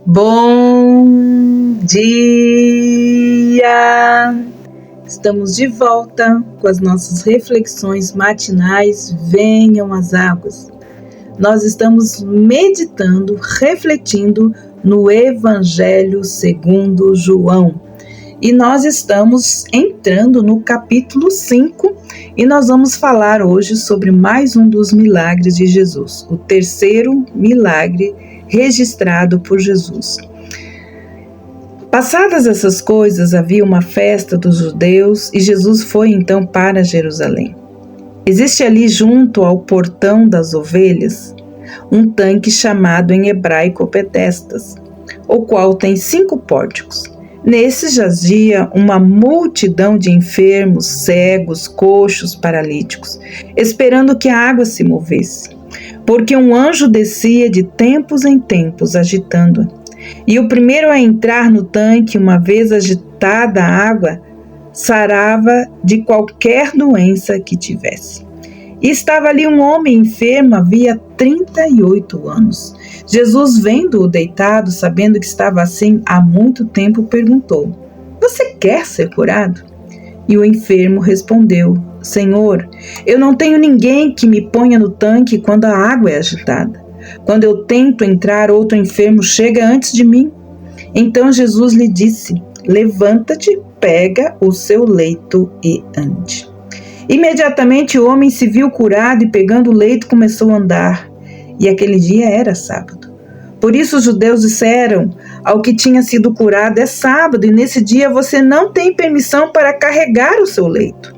Bom dia! Estamos de volta com as nossas reflexões matinais. Venham as águas. Nós estamos meditando, refletindo no Evangelho segundo João. E nós estamos entrando no capítulo 5 e nós vamos falar hoje sobre mais um dos milagres de Jesus, o terceiro milagre registrado por Jesus. Passadas essas coisas, havia uma festa dos judeus e Jesus foi então para Jerusalém. Existe ali junto ao portão das ovelhas um tanque chamado em hebraico Betesdas, o qual tem 5 pórticos. Nesse jazia uma multidão de enfermos, cegos, coxos, paralíticos, esperando que a água se movesse, porque um anjo descia de tempos em tempos agitando-a. E o primeiro a entrar no tanque, uma vez agitada a água, sarava de qualquer doença que tivesse. E estava ali um homem enfermo havia 38 anos. Jesus, vendo-o deitado, sabendo que estava assim há muito tempo, perguntou: "Você quer ser curado?" E o enfermo respondeu: "Senhor, eu não tenho ninguém que me ponha no tanque quando a água é agitada. Quando eu tento entrar, outro enfermo chega antes de mim." Então Jesus lhe disse: "Levanta-te, pega o seu leito e ande." Imediatamente o homem se viu curado e, pegando o leito, começou a andar. E aquele dia era sábado. Por isso os judeus disseram ao que tinha sido curado: "É sábado e nesse dia você não tem permissão para carregar o seu leito."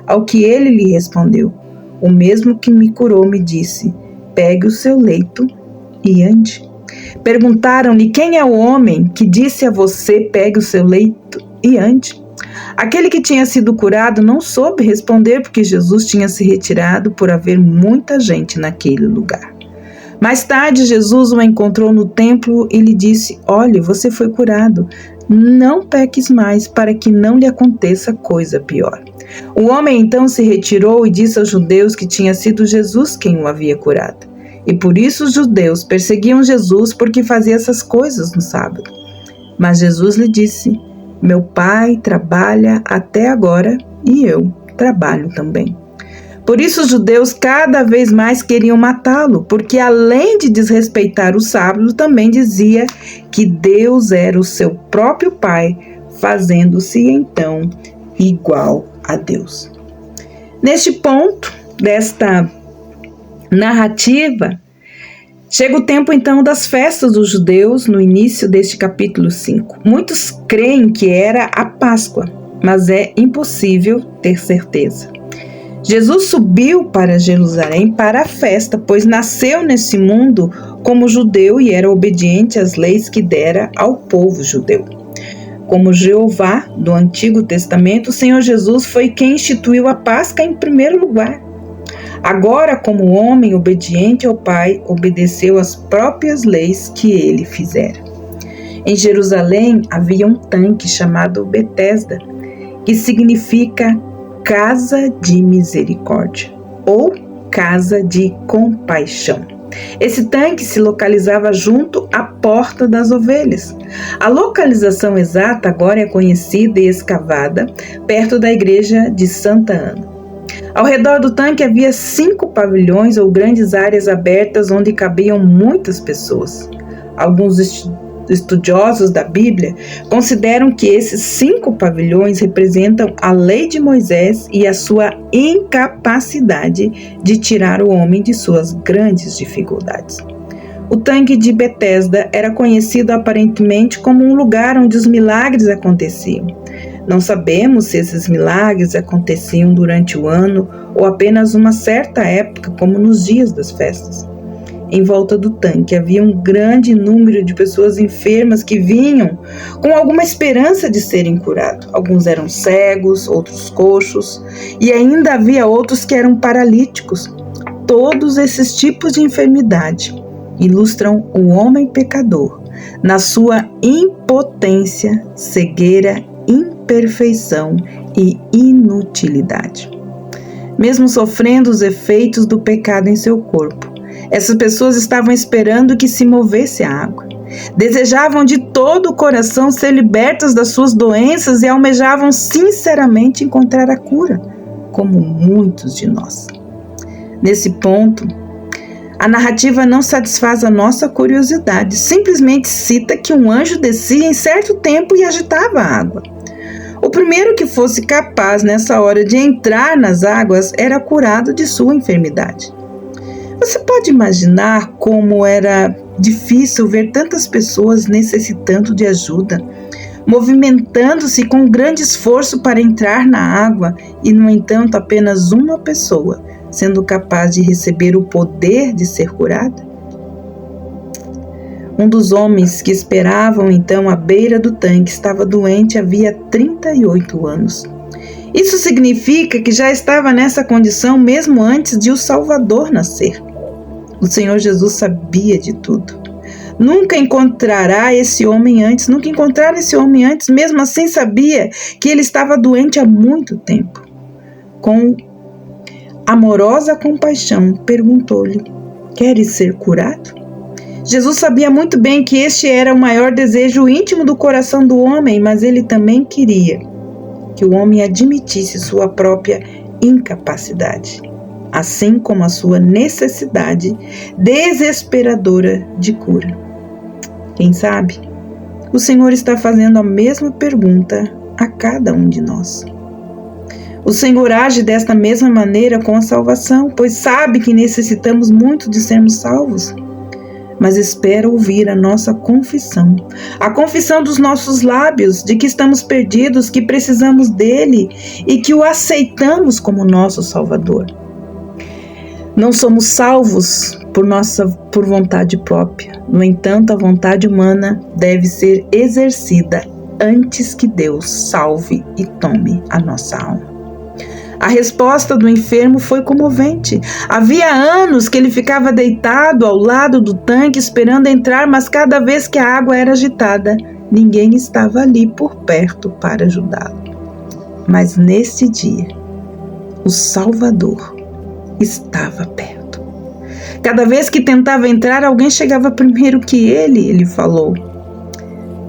Ao que ele lhe respondeu: "O mesmo que me curou me disse: pegue o seu leito e ande." Perguntaram-lhe: "Quem é o homem que disse a você: pegue o seu leito e ande?" Aquele que tinha sido curado não soube responder, porque Jesus tinha se retirado por haver muita gente naquele lugar. Mais tarde, Jesus o encontrou no templo e lhe disse: "Olhe, você foi curado. Não peques mais, para que não lhe aconteça coisa pior." O homem então se retirou e disse aos judeus que tinha sido Jesus quem o havia curado. E por isso os judeus perseguiam Jesus, porque fazia essas coisas no sábado. Mas Jesus lhe disse: "Meu Pai trabalha até agora e eu trabalho também." Por isso os judeus cada vez mais queriam matá-lo, porque além de desrespeitar o sábado, também dizia que Deus era o seu próprio Pai, fazendo-se então igual a Deus. Neste ponto desta narrativa, chega o tempo então das festas dos judeus, no início deste capítulo 5. Muitos creem que era a Páscoa, mas é impossível ter certeza. Jesus subiu para Jerusalém para a festa, pois nasceu nesse mundo como judeu e era obediente às leis que dera ao povo judeu. Como Jeová do Antigo Testamento, o Senhor Jesus foi quem instituiu a Páscoa em primeiro lugar. Agora, como homem obediente ao Pai, obedeceu às próprias leis que ele fizera. Em Jerusalém havia um tanque chamado Betesda, que significa Casa de Misericórdia ou Casa de Compaixão. Esse tanque se localizava junto à Porta das Ovelhas. A localização exata agora é conhecida e escavada perto da igreja de Santa Ana. Ao redor do tanque havia 5 pavilhões ou grandes áreas abertas onde cabiam muitas pessoas. Alguns estudiosos da Bíblia consideram que esses 5 pavilhões representam a lei de Moisés e a sua incapacidade de tirar o homem de suas grandes dificuldades. O tanque de Betesda era conhecido aparentemente como um lugar onde os milagres aconteciam. Não sabemos se esses milagres aconteciam durante o ano ou apenas uma certa época, como nos dias das festas. Em volta do tanque havia um grande número de pessoas enfermas que vinham com alguma esperança de serem curados. Alguns eram cegos, outros coxos, e ainda havia outros que eram paralíticos. Todos esses tipos de enfermidade ilustram o homem pecador na sua impotência, cegueira, imperfeição e inutilidade. Mesmo sofrendo os efeitos do pecado em seu corpo, essas pessoas estavam esperando que se movesse a água. Desejavam de todo o coração ser libertas das suas doenças e almejavam sinceramente encontrar a cura, como muitos de nós. Nesse ponto, a narrativa não satisfaz a nossa curiosidade, simplesmente cita que um anjo descia em certo tempo e agitava a água. O primeiro que fosse capaz nessa hora de entrar nas águas era curado de sua enfermidade. Você pode imaginar como era difícil ver tantas pessoas necessitando de ajuda, movimentando-se com grande esforço para entrar na água e, no entanto, apenas uma pessoa sendo capaz de receber o poder de ser curada? Um dos homens que esperavam então à beira do tanque estava doente havia 38 anos. Isso significa que já estava nessa condição mesmo antes de o Salvador nascer. O Senhor Jesus sabia de tudo. Nunca encontrara esse homem antes, mesmo assim sabia que ele estava doente há muito tempo. Com amorosa compaixão, perguntou-lhe: "Queres ser curado?" Jesus sabia muito bem que este era o maior desejo íntimo do coração do homem, mas ele também queria que o homem admitisse sua própria incapacidade, assim como a sua necessidade desesperadora de cura. Quem sabe, o Senhor está fazendo a mesma pergunta a cada um de nós. O Senhor age desta mesma maneira com a salvação, pois sabe que necessitamos muito de sermos salvos, mas espera ouvir a nossa confissão, a confissão dos nossos lábios de que estamos perdidos, que precisamos dele e que o aceitamos como nosso Salvador. Não somos salvos por vontade própria. No entanto, a vontade humana deve ser exercida antes que Deus salve e tome a nossa alma. A resposta do enfermo foi comovente. Havia anos que ele ficava deitado ao lado do tanque esperando entrar, mas cada vez que a água era agitada, ninguém estava ali por perto para ajudá-lo. Mas neste dia, o Salvador estava perto. Cada vez que tentava entrar, alguém chegava primeiro que ele falou.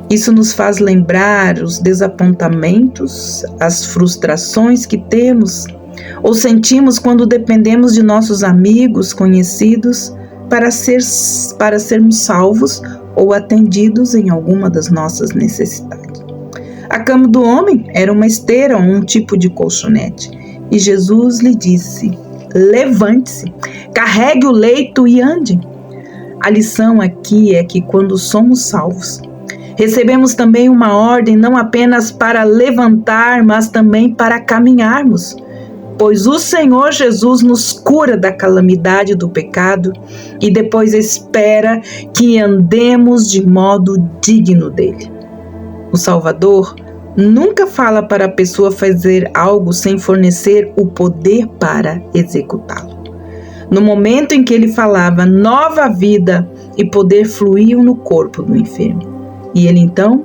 Isso nos faz lembrar os desapontamentos, as frustrações que temos ou sentimos quando dependemos de nossos amigos, conhecidos, para sermos salvos ou atendidos em alguma das nossas necessidades. A cama do homem era uma esteira ou um tipo de colchonete, e Jesus lhe disse: "Levante-se, carregue o leito e ande." A lição aqui é que quando somos salvos, recebemos também uma ordem não apenas para levantar, mas também para caminharmos, pois o Senhor Jesus nos cura da calamidade do pecado e depois espera que andemos de modo digno dele. O Salvador nunca fala para a pessoa fazer algo sem fornecer o poder para executá-lo. No momento em que ele falava, nova vida e poder fluíam no corpo do enfermo. E ele então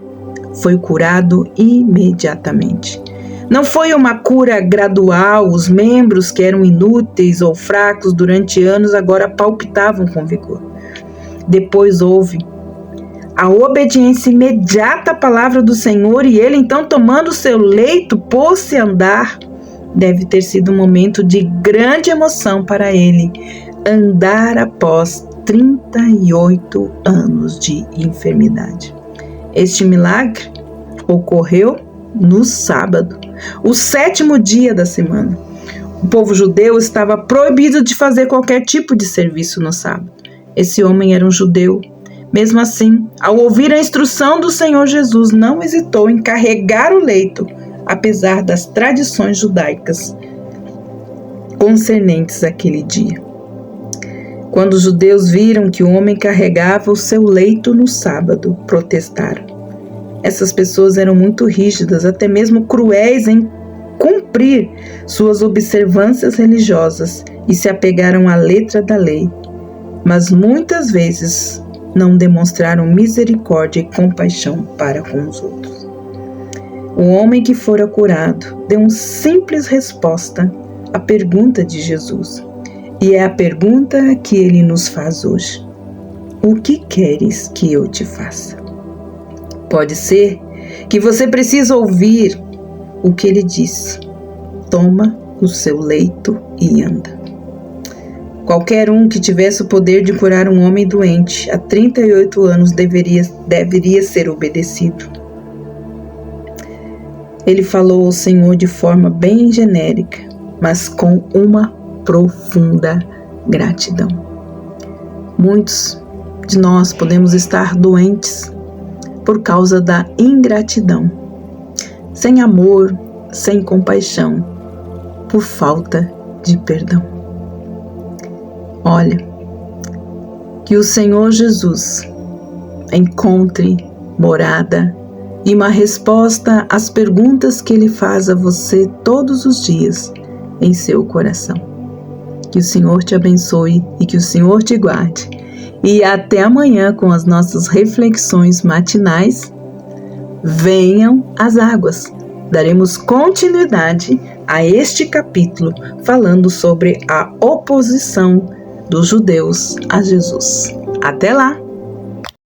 foi curado imediatamente. Não foi uma cura gradual, os membros que eram inúteis ou fracos durante anos agora palpitavam com vigor. Depois houve a obediência imediata à palavra do Senhor e ele então, tomando o seu leito, pôs-se a andar. Deve ter sido um momento de grande emoção para ele, andar após 38 anos de enfermidade. Este milagre ocorreu no sábado, o 7º dia da semana. O povo judeu estava proibido de fazer qualquer tipo de serviço no sábado. Esse homem era um judeu. Mesmo assim, ao ouvir a instrução do Senhor Jesus, não hesitou em carregar o leito, apesar das tradições judaicas concernentes àquele dia. Quando os judeus viram que o homem carregava o seu leito no sábado, protestaram. Essas pessoas eram muito rígidas, até mesmo cruéis em cumprir suas observâncias religiosas e se apegaram à letra da lei, mas muitas vezes não demonstraram misericórdia e compaixão para com os outros. O homem que fora curado deu uma simples resposta à pergunta de Jesus. E é a pergunta que ele nos faz hoje. o que queres que eu te faça? Pode ser que você precise ouvir o que ele diz. Toma o seu leito e anda. Qualquer um que tivesse o poder de curar um homem doente há 38 anos deveria ser obedecido. Ele falou ao Senhor de forma bem genérica, mas com uma profunda gratidão. Muitos de nós podemos estar doentes por causa da ingratidão, sem amor, sem compaixão, por falta de perdão. Olha, que o Senhor Jesus encontre morada e uma resposta às perguntas que Ele faz a você todos os dias em seu coração. Que o Senhor te abençoe e que o Senhor te guarde. E até amanhã com as nossas reflexões matinais. Venham as águas. Daremos continuidade a este capítulo falando sobre a oposição dos judeus a Jesus. Até lá!